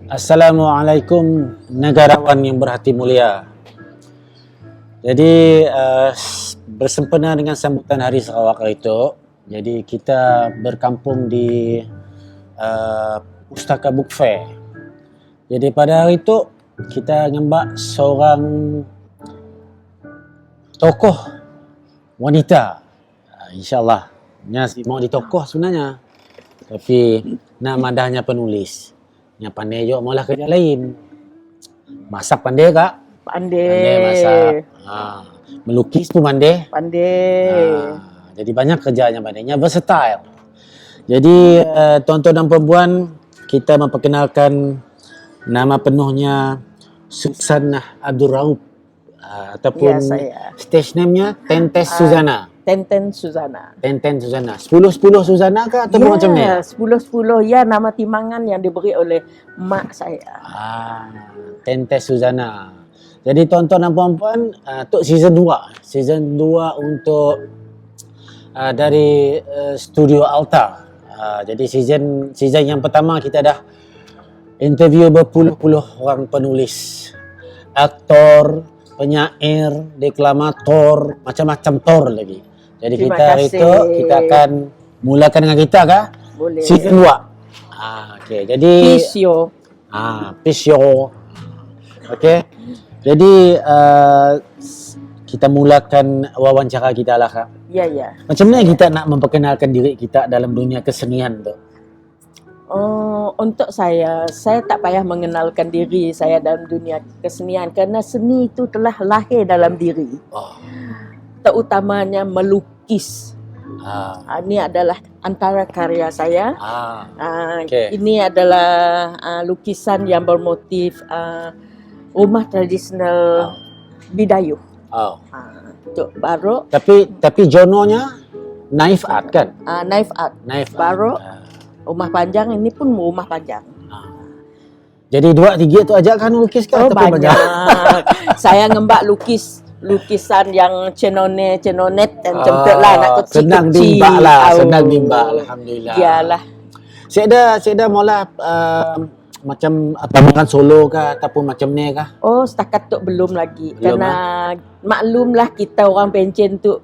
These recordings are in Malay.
Assalamualaikum negarawan yang berhati mulia. Jadi bersempena dengan sambutan Hari Sarawak itu, jadi kita berkampung di Pustaka Book Fair. Jadi pada hari itu kita ngembak seorang tokoh wanita. InsyaAllah mau ditokoh sebenarnya, tapi nak madahnya penulis. Yang pandai juga malah kerja lain. Masak pandai kak? Pandai masak. Melukis pun pandai. Jadi banyak kerjanya pandainya, versatile. Jadi tuan-tuan dan perempuan, kita memperkenalkan nama penuhnya Susanah Abdul Raub, ataupun stage name-nya Tentes Suzana. Tenten Suzana. 10-10 Suzana ke atau macam ni? 10-10 ya, nama timangan yang diberi oleh mak saya. Tentes Suzana. Jadi tuan-tuan dan puan-puan, untuk season 2 untuk dari Studio Alta. Jadi season yang pertama kita dah interview berpuluh-puluh orang penulis, aktor, penyair, deklamator, macam-macam tor lagi. Jadi Terima kita hari kasih. itu kita akan mulakan dengan kita kah? Boleh. Season 2. Okey. Jadi Pisio. Pisio. Okey. Jadi kita mulakan wawancara kita lah kak. Ya. Macam mana kita nak memperkenalkan diri kita dalam dunia kesenian tu? Untuk saya tak payah mengenalkan diri saya dalam dunia kesenian kerana seni itu telah lahir dalam diri. Terutamanya melukis. Ini adalah antara karya saya. Okay. Ini adalah lukisan yang bermotif rumah tradisional Bidayuh. Untuk barok. Tapi genre-nya knife art kan? Knife art. Barok. Rumah panjang, ini pun rumah panjang. Jadi 2-3 tu ajak kan lukis kan? Banyak. Saya ngembak lukisan yang cenonet dan macam lah, nak kecil-kecil. Senang dimbak lah, alhamdulillah. Iyalah. Saya ada mula macam pameran solo kah ataupun macam ni kah? Setakat tu belum lagi. Kerana maklumlah kita orang pencen tu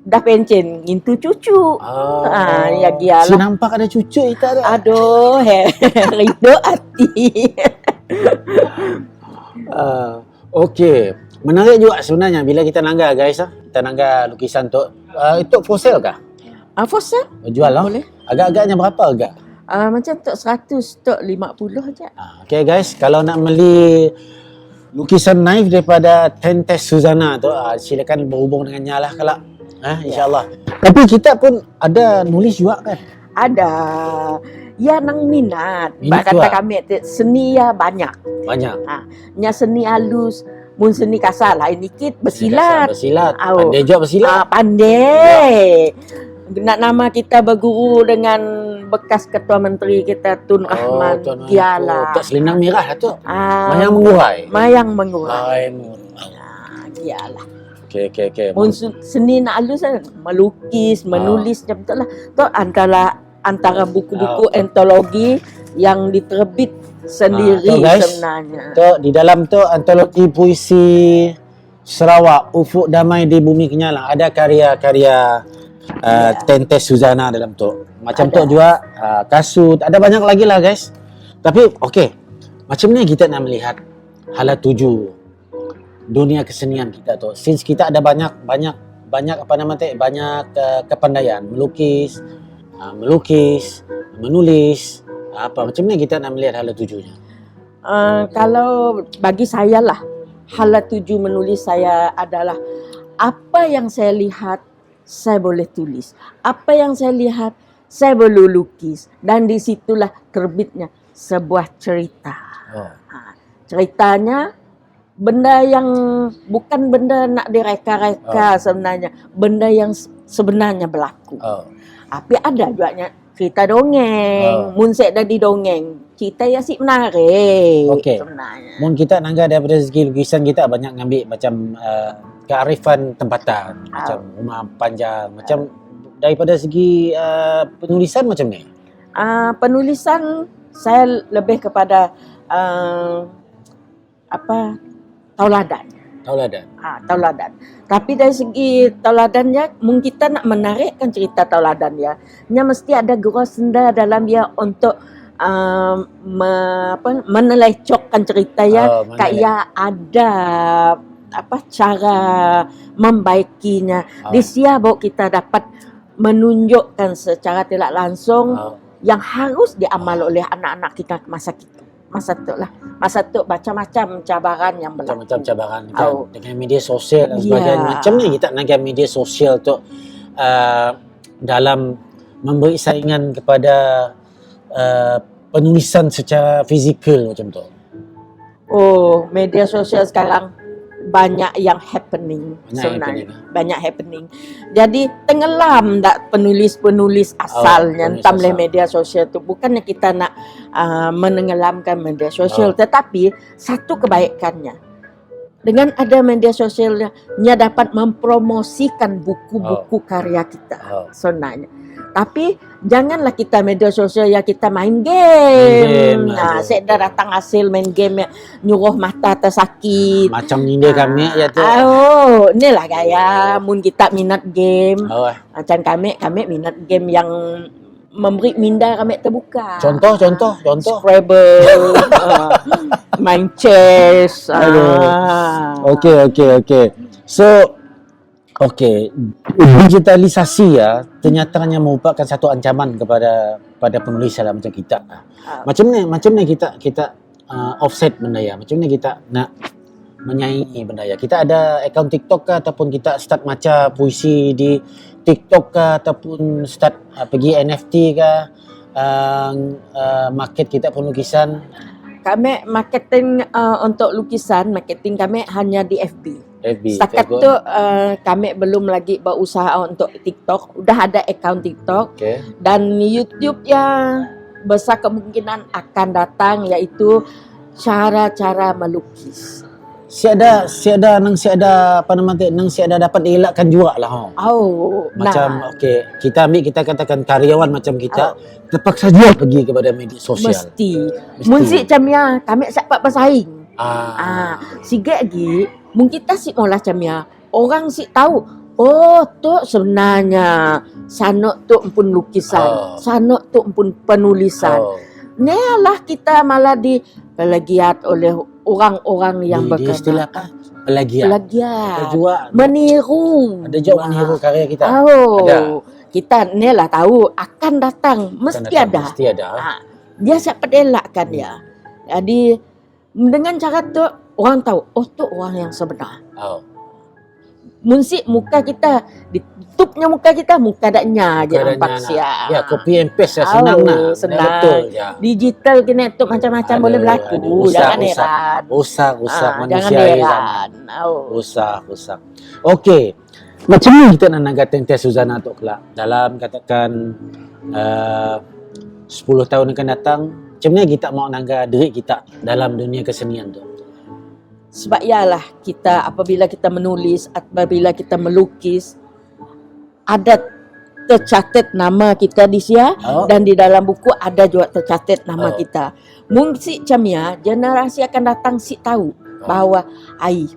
dah pencen ngintu cucu. Ya gialah. Saya nampak ada cucu kita ada. Aduh, rindu hati. Okey. Menarik juga sebenarnya bila kita nangga guys. Kita nangga lukisan tu. Itu for sale kah? For sale? Jual lah. Boleh. Agak-agaknya berapa agak? Macam tok 100, tok 50 aja. Okey guys, kalau nak beli lukisan knife daripada Tentes Suzana tu, silakan berhubung dengannya lah kalau. InsyaAllah. Tapi kita pun ada nulis juga kan? Ada. Ya nang minat. Minat Kata juga? kami seni ya banyak. Nya seni halus, mun seni kasar lain dikit bersilat. Bersilat. Pandai juga bersilat. Pandai. Nak nama kita berguru dengan bekas ketua menteri kita Tun Rahman. Gialah. Tak selendang merah lah tu. Mayang mengurai. Gialah. Okey. Mun seni nak halus kan, melukis, menulis macam tu lah. Tu antara buku-buku antologi yang diterbit sendiri sebenarnya. Tu di dalam tu antologi puisi Sarawak, Ufuk Damai di Bumi Kenyalang, ada karya-karya Tentes Suzana dalam tu. Macam tu juga kasut, ada banyak lagi lah guys. Tapi okey, macam ni kita nak melihat hala tuju dunia kesenian kita tu. Since kita ada banyak banyak kepandaian melukis, menulis, macam ni kita nak melihat hala tujunya. Kalau bagi saya lah, hala tuju menulis saya adalah apa yang saya lihat saya boleh tulis, apa yang saya lihat saya boleh lukis, dan di situlah terbitnya sebuah cerita. Ceritanya benda yang bukan benda nak direka-reka sebenarnya, benda yang sebenarnya berlaku. Tapi ada juga cerita dongeng. Mun saya dah di dongeng, cerita yang asyik menarik. Sebenarnya. Mun kita nangga daripada segi lukisan, kita banyak ngambil macam kearifan tempatan, macam rumah panjang, macam daripada segi penulisan macam ni. Penulisan saya lebih kepada tauladan. Tauladan. Tapi dari segi tauladannya, mungkin kita nak menarikkan cerita tauladan ya, mesti ada gurau senda dalam dia untuk menelecokkan cerita ya, kayak ada cara membaikinya. Di sia baru kita dapat menunjukkan secara tidak langsung yang harus diamal oleh anak-anak kita masa tu macam-macam cabaran yang berlaku. Macam-macam cabaran kan dengan media sosial dan sebagainya. Macam ni kita nak media sosial tu dalam memberi saingan kepada penulisan secara fizikal macam tu. Oh, media sosial sekarang banyak yang happening sebenarnya. Banyak happening. Jadi tenggelam tak penulis-penulis asalnya entam le media sosial tu. Bukannya kita nak menenggelamkan media sosial, tetapi satu kebaikannya, dengan ada media sosialnya dapat mempromosikan buku-buku karya kita sebenarnya. Tapi janganlah kita media sosial ya kita main game. Saya dah datang hasil main game ya, nyuruh mata tersakit. Macam ninda kami ya tu. Inilah gaya mun kita minat game. Macam kami minat game yang memberi minda kami terbuka. Contoh. Scrabble, main chess. Okey. So digitalisasi ya ternyatanya merupakan satu ancaman kepada penulis dalam macam kita. Macam ni kita offset benda ya. Macam ni kita nak menyaingi benda ya. Kita ada akaun TikTok ke ataupun kita start baca puisi di TikTok ke ataupun start pergi NFT ke, market kita pun lukisan. Kami marketing untuk lukisan, marketing kami hanya di FB. Setakat Facebook. tu kami belum lagi berusaha untuk TikTok. Udah ada akaun TikTok. Dan YouTube ya besar kemungkinan akan datang, iaitu cara-cara melukis. Si ada dapat dielakkan juga lah. Macam kita katakan karyawan macam kita terpaksa juga pergi kepada media sosial. Mesti. Musik macam ya, kami dapat bersaing. Sikit lagi mungkin kita si mola macam ya. Orang si tahu, tu sebenarnya sanok tu pun lukisan, sanok tu pun penulisan. Nelah kita malah dipelagiat oleh orang-orang yang Di istilah apa? Pelagiat. Juga meniru. Ada juga meniru karya kita. Ada. Kita nelah tahu akan datang, mesti ada. Dia siap elakkan dia. Jadi dengan cara tu orang tahu, tu orang yang sebenar. Munsik muka kita, ditutupnya muka kita, muka daknya je nampak siap. Ya, copy and paste senang nak. Senang. Betul je. Digital kena tu macam-macam boleh berlaku. Jangan heran. Usak Jangan manusia heran. Usak. Okey. Macam ni kita nak naga Tentes Suzana tu kelak dalam katakan 10 tahun akan datang. Macam ni kita mau naga diri kita dalam dunia kesenian tu. Sebab ialah kita apabila kita menulis, apabila kita melukis, ada tercatat nama kita di sia dan di dalam buku ada juga tercatat nama kita. Mungkin macam ya, generasi akan datang si tahu bahawa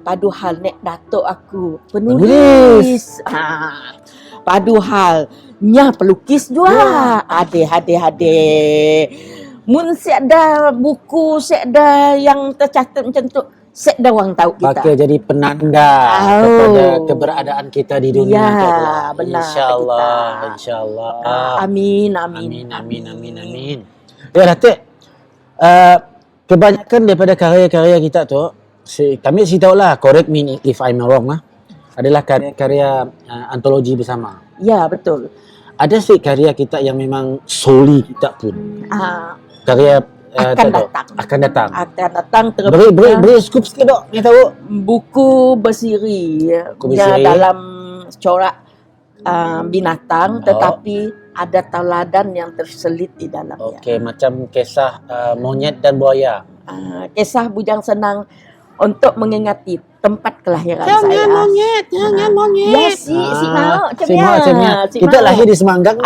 paduhal nek datuk aku penulis. Paduhal nya pelukis juga. Ade. Mun si ada buku, si ada yang tercatat macam tu, dah orang tahu kita. Pakai jadi penanda kepada keberadaan kita di dunia. Ya, benar. InsyaAllah. Amin. Ya, Datuk. Kebanyakan daripada karya-karya kita tu, kami tahu lah, correct me if I'm wrong lah, adalah karya-karya antologi bersama. Ya, betul. Ada sih karya kita yang memang soli kita pun. Karya akan datang beri scoop sikit dok ni tahu buku bersiri dalam corak binatang tetapi ada tauladan yang terselit di dalamnya. Macam kisah monyet dan buaya. Kisah bujang senang untuk mengingati tempat kelahiran Jangan saya. monyet, jangan monyet. Ya si mau Si mau, cemnya. Kita lahir di Semanggang.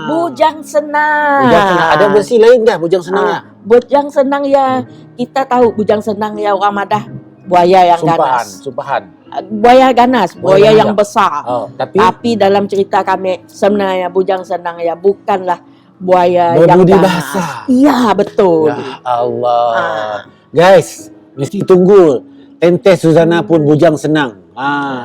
Bujang senang. Bujang senang. Ada versi lain dah bujang senangnya? Bujang senang ya, kita tahu bujang senang ya orang Madah, buaya yang ganas. Sumpahan. Buaya ganas, buaya yang besar. Tapi dalam cerita kami sebenarnya bujang senang ya bukanlah buaya yang berbudi ganas. bahasa. Iya, betul. Ya Allah. Guys, mesti tunggu. Tentes Suzana pun bujang senang.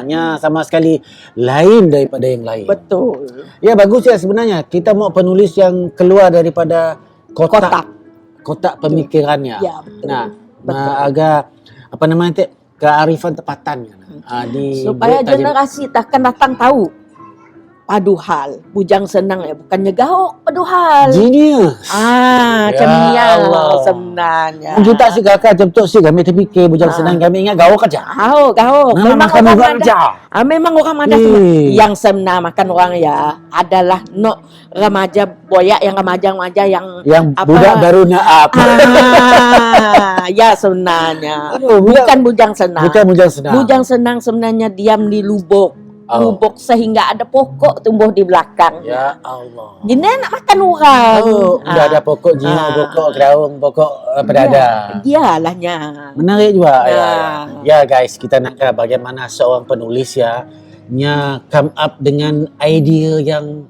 Nya sama sekali lain daripada yang lain. Betul. Ya bagus ya sebenarnya. Kita mau penulis yang keluar daripada kotak pemikirannya. Ya, betul. Nah, agak apa namanya kearifan tepatannya. Supaya generasi takkan datang tahu paduhal, bujang senang ya bukannya gaok paduhal. Genius. Cemnya sebenarnya. Kita si kakak jam tu si kami terfikir bujang senang kami ingat gaok aja. Gaok. Memang orang orang aja. Memang orang Madah yang sebenar makan orang ya adalah remaja boyak yang remaja yang budak baru naap. Ya sebenarnya. Bukan bujang senang. Bukan bujang senang. Bujang senang sebenarnya diam di lubuk. Lubuk sehingga ada pokok tumbuh di belakang. Ya Allah. Gini nak makan orang. Udah ada pokok jino, pokok graung, pokok pedada. Dialahnya. Menarik juga. Ya guys, kita nak bagaimana seorang penulis come up dengan idea yang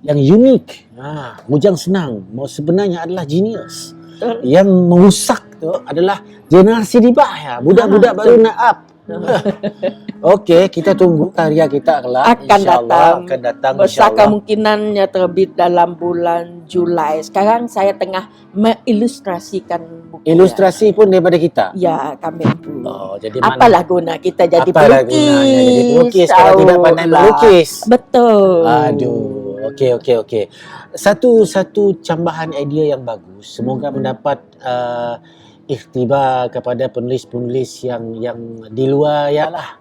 unik. Bujang senang sebenarnya adalah genius. Yang merusak tu adalah generasi di bawah budak-budak baru nak up. Okey, kita tunggu karya kita kelak akan datang besar insya-Allah. Kemungkinannya terbit dalam bulan Julai. Sekarang saya tengah mengilustrasikan buku. Ilustrasi pun daripada kita. Ya, kami itu. Jadi apalah guna kita jadi pelukis? Jadi pelukis kalau tidak pandai melukis. Betul. Aduh. Okey. Satu cambahan idea yang bagus. Semoga mendapat ikhtibar kepada penulis-penulis yang di luar lah.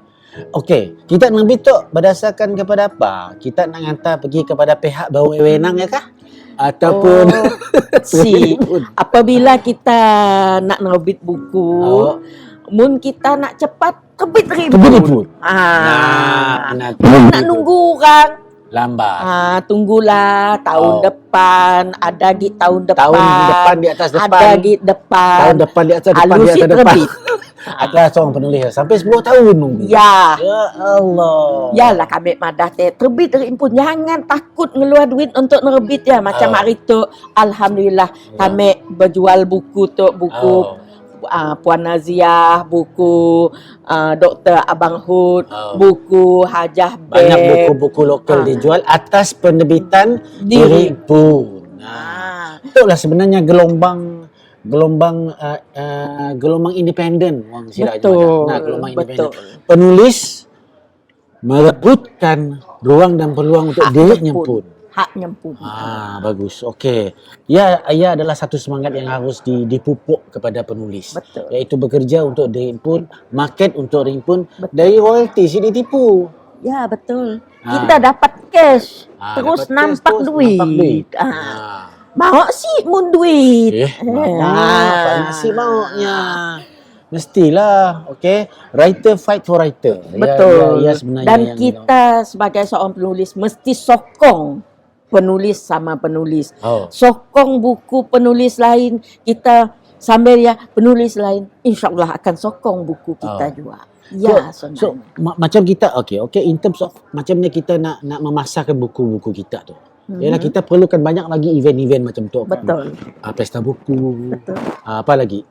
Okey, kita nak bitok berdasarkan kepada apa? Kita nak hantar pergi kepada pihak berwenang ya kah? Ataupun apabila kita nak nerbit buku, mun kita nak cepat terbit ribu. Nak nunggu orang lambat. Tunggulah tahun depan, ada di tahun depan. Tahun depan di atas depan. Ada di depan. Tahun depan di atas depan, di atas depan. Ada seorang penulis sampai 10 tahun nunggu. Ya. Ya Allah. Yalah kami Madah terbit dari impun. Jangan takut ngeluar duit untuk nerbit ya. Macam hari tu alhamdulillah kami berjual buku tu, buku Puan Naziah, buku Dr. Abang Hud, buku Hajah Beb. Banyak buku-buku lokal dijual atas penerbitan Diri Pun. Itulah sebenarnya gelombang independen orang Siraj. Gelombang independen. Penulis merebutkan ruang dan peluang untuk dirinya pun. Haknya pun. Bagus. Okey. Ya adalah satu semangat yang harus dipupuk kepada penulis. Betul. Iaitu bekerja untuk diri pun, market untuk diri pun, dari royalty si ditipu. Ya, betul. Kita dapat cash, terus nampak duit. Mau sih mun duit. Banyak sih maunya. Mestilah, okey. Writer fight for writer. Betul. Ya, sebenarnya dan kita sebagai seorang penulis mesti sokong penulis sama penulis. Sokong buku penulis lain, kita sambil penulis lain, insya-Allah akan sokong buku kita juga. Ya, so macam kita okey in terms of macam ni kita nak memasarkan buku-buku kita tu. Ialah kita perlukan banyak lagi event-event macam tu. Betul. Pesta buku. Betul. Apa lagi?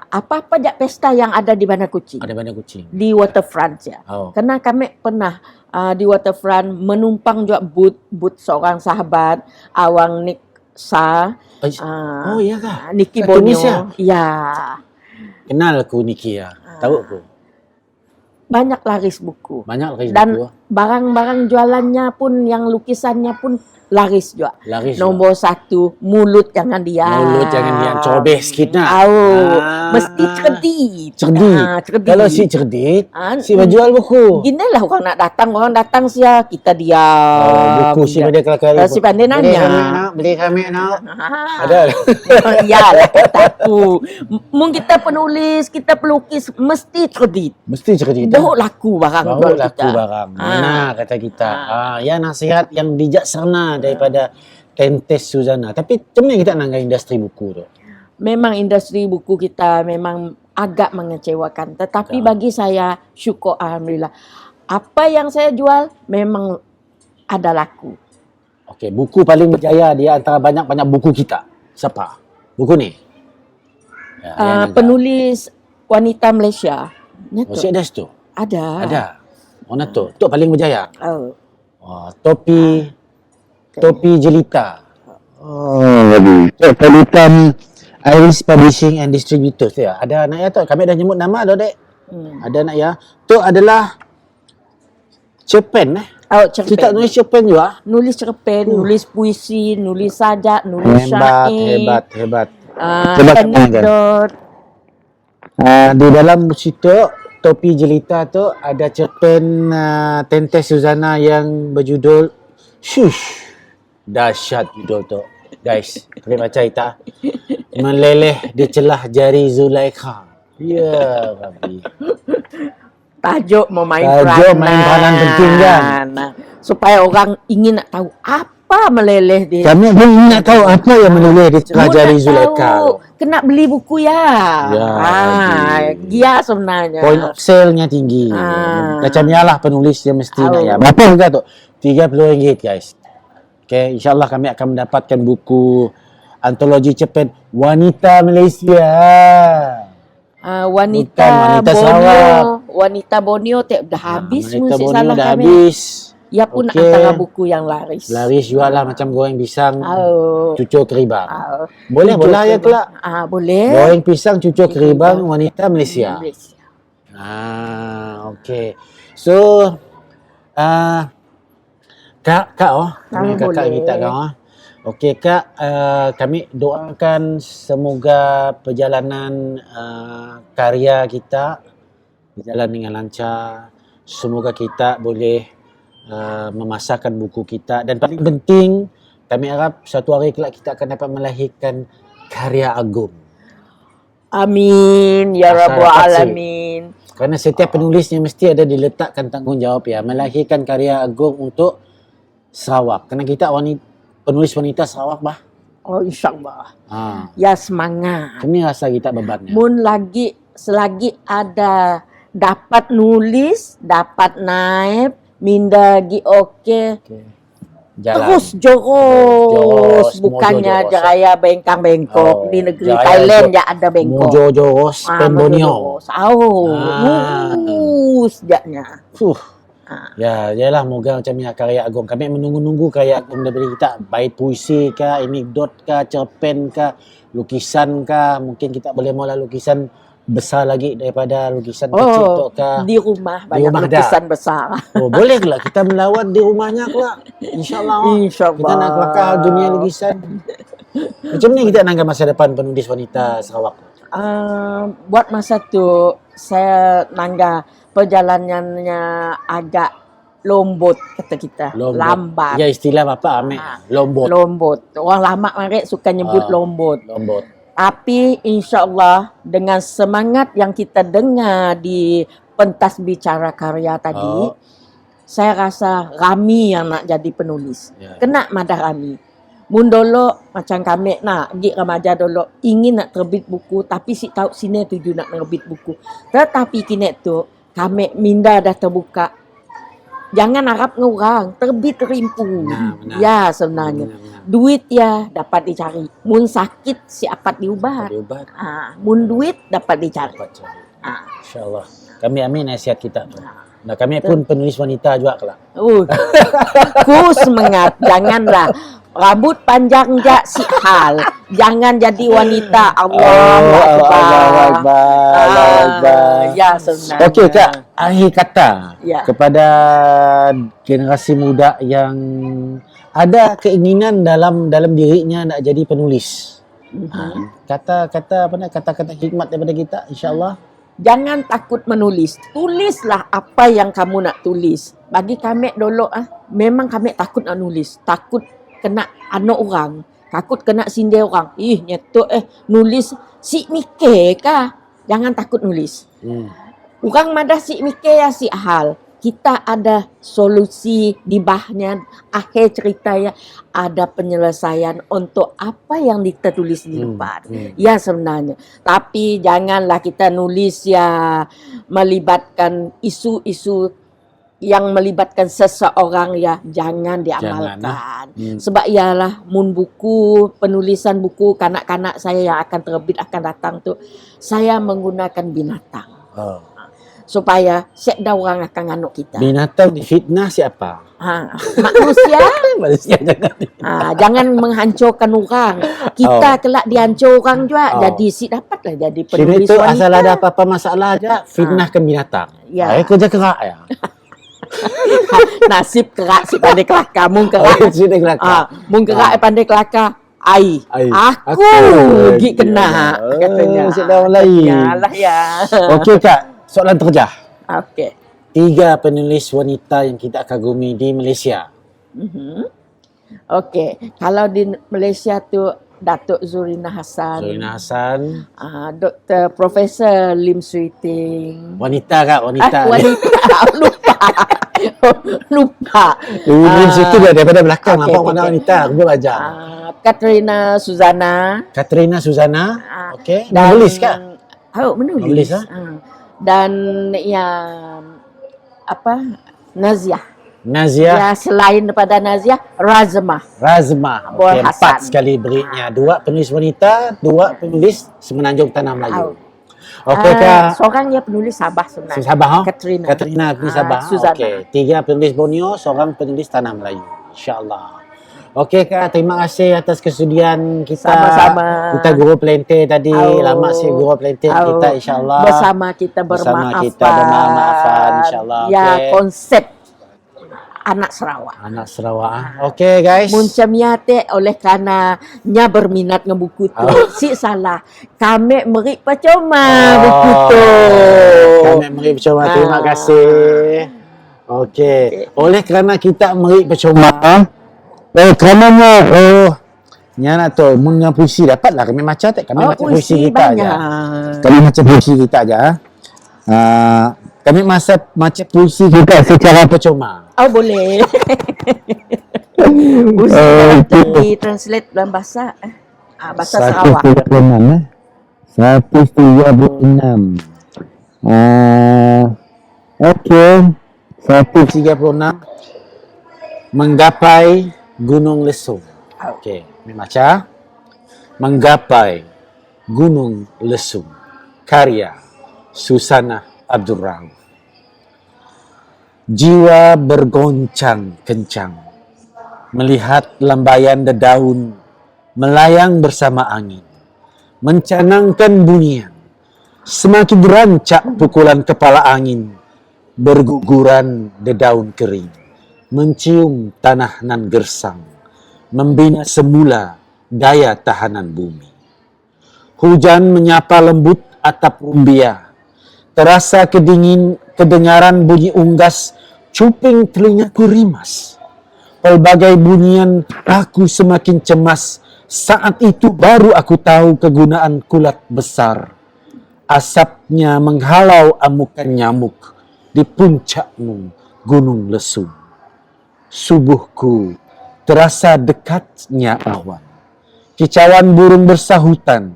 Apa-apa je pesta yang ada di Bandar Kucing. Ada Bandar Kucing. Di waterfront ya. Karena kami pernah di waterfront menumpang juga booth seorang sahabat Awang Niksa. Ya kah? Niki Bonyo. Ya. Kenal aku Niki ya. Tahu aku. Banyak laris buku. Banyak laris dan buku. Dan barang-barang jualannya pun yang lukisannya pun laris juga. Laris Nombor satu, mulut jangan diam. mulut jangan diam, cobek sikit nak. Mesti cerdik. Cerdik. Cerdik. Kalau si cerdik, Ah, si berjual buku. Ginilah orang datang sia kita diam. Buku si pada kelakar. Si pandai nanya. Beli kami nak. Ah. Ada. Iyalah kataku. Mungkin kita penulis, kita pelukis mesti cerdik. Mesti cerdik. Dah laku barang Baru jual laku kita. barang. Mana kata kita. Ya nasihat yang bijaksana daripada Tentes Suzana. Tapi macam mana kita nak industri buku tu? Memang industri buku kita memang agak mengecewakan. Tetapi bagi saya, syukur Alhamdulillah. Apa yang saya jual memang ada laku. Okey, buku paling berjaya dia antara banyak-banyak buku kita. Siapa? Buku ni? Ya, yang ada. Penulis wanita Malaysia. Oh, si ada tu? Ada. Ada. Mana tu? Tu paling berjaya. Oh. Topi Jelita. Jelita Iris Publishing and Distributors ya. Ada anak ya tu. Kami dah nyebut nama dah dek. Ada anak ya. Tu adalah cerpen Cerpen. Kita nulis cerpen juga. Nulis cerpen, nulis puisi, nulis sajak, nulis Hebat. syair. Hebat. Anekdot. Di dalam situ Topi Jelita tu ada cerpen Tentes Suzana yang berjudul Shush. Dahsyat judul tu. Guys, boleh baca kita. Meleleh di celah jari Zulaikha. Ya, Rabbi. Tajuk memain Tajuk main peranan penting kan. Supaya orang ingin nak tahu apa meleleh dia. Kami pun nak tahu apa yang meleleh di celah jari Zulaikha. Kena beli buku ya. Ya, Dia sebenarnya. Point of sale-nya tinggi. Macam ialah penulis yang mesti nak ya. Berapa harga tu? RM30 guys. Okay, insyaAllah kami akan mendapatkan buku antologi cerpen Wanita Malaysia. Wanita Sarawak. Borneo. Wanita Borneo dah habis Wanita musik Borneo salah dah kami. habis. Ia pun Okey. antara buku yang laris. Laris jualah macam goreng pisang, cucur keribang. Boleh ya kelak. Boleh. Goreng pisang, cucur keribang, Wanita Malaysia. Malaysia. Okay. So, Kak, kami kakak boleh. minta kau. Okey Kak, kami doakan semoga perjalanan karya kita berjalan dengan lancar. Semoga kita boleh memasarkan buku kita dan paling penting kami harap suatu hari kelak kita akan dapat melahirkan karya agung. Amin ya Asal rabbal dapat alamin. Kerana setiap penulisnya mesti ada diletakkan tanggungjawab ya, melahirkan karya agung untuk Sarawak. Kerana kita penulis wanita Sarawak bah. Oh insyaAllah. Ya semangat. Ini rasa kita bebannya. Mun selagi ada dapat nulis, dapat naib, minda gi okey. Jalan. Terus joros. Bukannya mojo joros. Jaraya bengkang-bengkok. Di negeri Jaraya Thailand ya ada bengkok. Mojo joros, pen Borneo. Lurus jaknya. Ya, yalah moga macam ni karya agung. Kami menunggu-nunggu karya agung daripada kita. Baik puisi kah, anekdot kah, cerpen kah, lukisan kah. Mungkin kita boleh mula lukisan besar lagi daripada lukisan kecil tu kah. Di rumah banyak rumah lukisan besar. Boleh ke lah kita melawat di rumahnya kelak. InsyaAllah. InsyaAllah. Kita nak kelakar dunia lukisan. Macam ni kita nak masa depan penulis wanita Sarawak? Buat masa tu saya nangga perjalanannya agak lombot kata kita. Lambat. Ya istilah apa Amir? Lombot. Lombot. Orang lama mereka suka nyebut lombot. Lombot. Tapi insyaAllah dengan semangat yang kita dengar di pentas bicara karya tadi, saya rasa Rami yang nak jadi penulis. Kena madah Rami. Mun dulu macam kami nak pergi remaja dulu ingin nak terbit buku tapi si tahu sini tuju nak terbit buku. Tetapi kini tu kami minda dah terbuka. Jangan harap ngurang, terbit rimpu. Ya sebenarnya. Duit ya dapat dicari. Mun sakit siapa diubat. Mun duit dapat dicari. InsyaAllah. Kami amin nasihat kita tu. Nah, kami pun penulis wanita juga kelak. Ku semangat. Janganlah Rambut panjang jak si hal. Jangan jadi wanita. Allahu Akbar. Ya sebenarnya. Okey Kak, akhir kata Ya. kepada generasi muda yang ada keinginan dalam dirinya nak jadi penulis. Kata-kata apa nak, kata-kata hikmat daripada kita insya-Allah. Jangan takut menulis. Tulislah apa yang kamu nak tulis. Bagi kami dulu memang kami takut nak nulis. Takut kena anak orang. Takut kena sindir orang. Nyetuk nulis si mikir kah? Jangan takut nulis. Orang madah si mikir ya si hal. Kita ada solusi di bahnya, akhir cerita ya ada penyelesaian untuk apa yang kita tulis di depan. Ya sebenarnya. Tapi janganlah kita nulis ya melibatkan isu-isu yang melibatkan seseorang ya jangan diamalkan. Sebab ialah buku, penulisan buku kanak-kanak saya yang akan terbit akan datang tu saya menggunakan binatang. Supaya sekda orang akan nganuk kita. Binatang difitnah siapa? Manusia. Manusia jangan. Jangan menghancurkan orang. Kita kelak dihancur orang juga. Jadi si dapatlah jadi penulis itu wanita. asal ada apa-apa masalah aja fitnahkan binatang. Ya. Kerja kerak ya. Nasib kerak si pandai kelakar. Mung kerak. Sudah kelakar. Mung kerak pandai kelakar. Aku gigi kena katanya. Sudah lain. Yalah ya. Okey Kak, soalan terjah. Okey. 3 penulis wanita yang kita kagumi di Malaysia. Okey, kalau di Malaysia tu Datuk Zurina Hassan. Zurina Hassan. Dr. Profesor Lim Swee Ting. Wanita Kak, wanita. Lupa. Lim Swee Ting daripada belakang. Okey, Apa mana wanita? Aku belajar. Katrina Suzana. Katrina Suzana. Okey. Dan- Menulis Kak? Menulis. Menulis, Dan yang Naziah. Nazia. Ya, selain daripada Naziah, Razmah. Razmah. Boy Okey, Hassan. 4 sekali berinya. 2 penulis wanita, 2 penulis Semenanjung Tanah Melayu. Okey Kak. Seorang dia penulis Sabah sebenarnya. Sabah. Katrina. Katrina penulis Sabah. Suzana. Okey. 3 penulis Borneo, seorang penulis Tanah Melayu. InsyaAllah. Okey Kak, terima kasih atas kesudian kita. Sama-sama. Kita guru pelantik tadi. Lama sih guru pelantik kita insyaAllah. Bersama kita bermaaf-maafan insyaAllah. Ya, Okey. konsep anak Sarawak. Anak Sarawak. Okey guys. Muncamiate oleh kerana nya berminat dengan buku tu. Si salah. Kami merik percuma buku tu. Kami merik percuma. Terima kasih. Okey. Oleh kerana kita merik percuma. Kerananya nya nak tahu mengenai puisi dapatlah kami baca tak? Kami baca puisi kita banyak. aja. Kami baca puisi kita aja. Kami baca puisi kita secara percuma. Boleh. Puisi di translate dalam bahasa bahasa Sarawak. 136. Okey. 136. Menggapai Gunung Lesung. Okey, kami baca. Menggapai Gunung Lesung. Karya Susana Abdul Rauf. Jiwa bergoncang kencang melihat lambaian dedaun melayang bersama angin, mencanangkan bunyian. Semakin rancak pukulan kepala angin, berguguran dedaun kering, mencium tanah nan gersang, membina semula daya tahanan bumi. Hujan menyapa lembut atap rumbia, terasa kedengaran bunyi unggas, cuping telingaku rimas. Pelbagai bunyian aku semakin cemas, saat itu baru aku tahu kegunaan kulat besar. Asapnya menghalau amukan nyamuk di puncakmu Gunung Lesung. Subuhku terasa dekatnya awan. Kicauan burung bersahutan,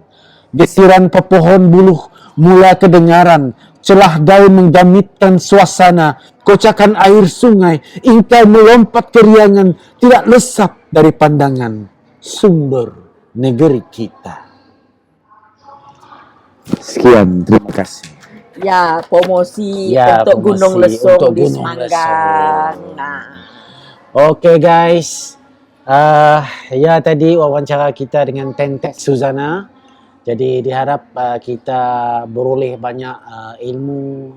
desiran pepohon buluh mula kedengaran, celah daun menggamitkan suasana, kocakan air sungai, ingkau melompat keriangan, tidak lesap dari pandangan sumber negeri kita. Sekian, terima kasih. Ya, promosi Ya, untuk promosi Gunung Lesung untuk di Gunung Semanggang. Okey guys, Ya, tadi wawancara kita dengan Tentes Suzana. Jadi diharap kita beroleh banyak ilmu,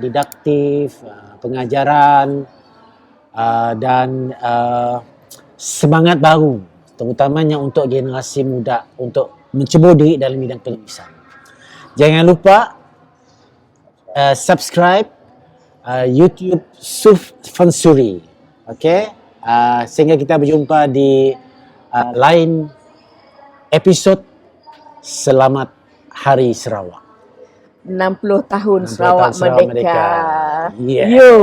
didaktif, pengajaran dan semangat baru, terutamanya untuk generasi muda untuk mencuba diri dalam bidang penulisan. Jangan lupa subscribe YouTube Suf Fansuri. Okey? Sehingga kita berjumpa di lain episod. Selamat Hari Sarawak. 60 tahun 60 Sarawak tahun Sarawak Merdeka. Merdeka. Yes. Yo.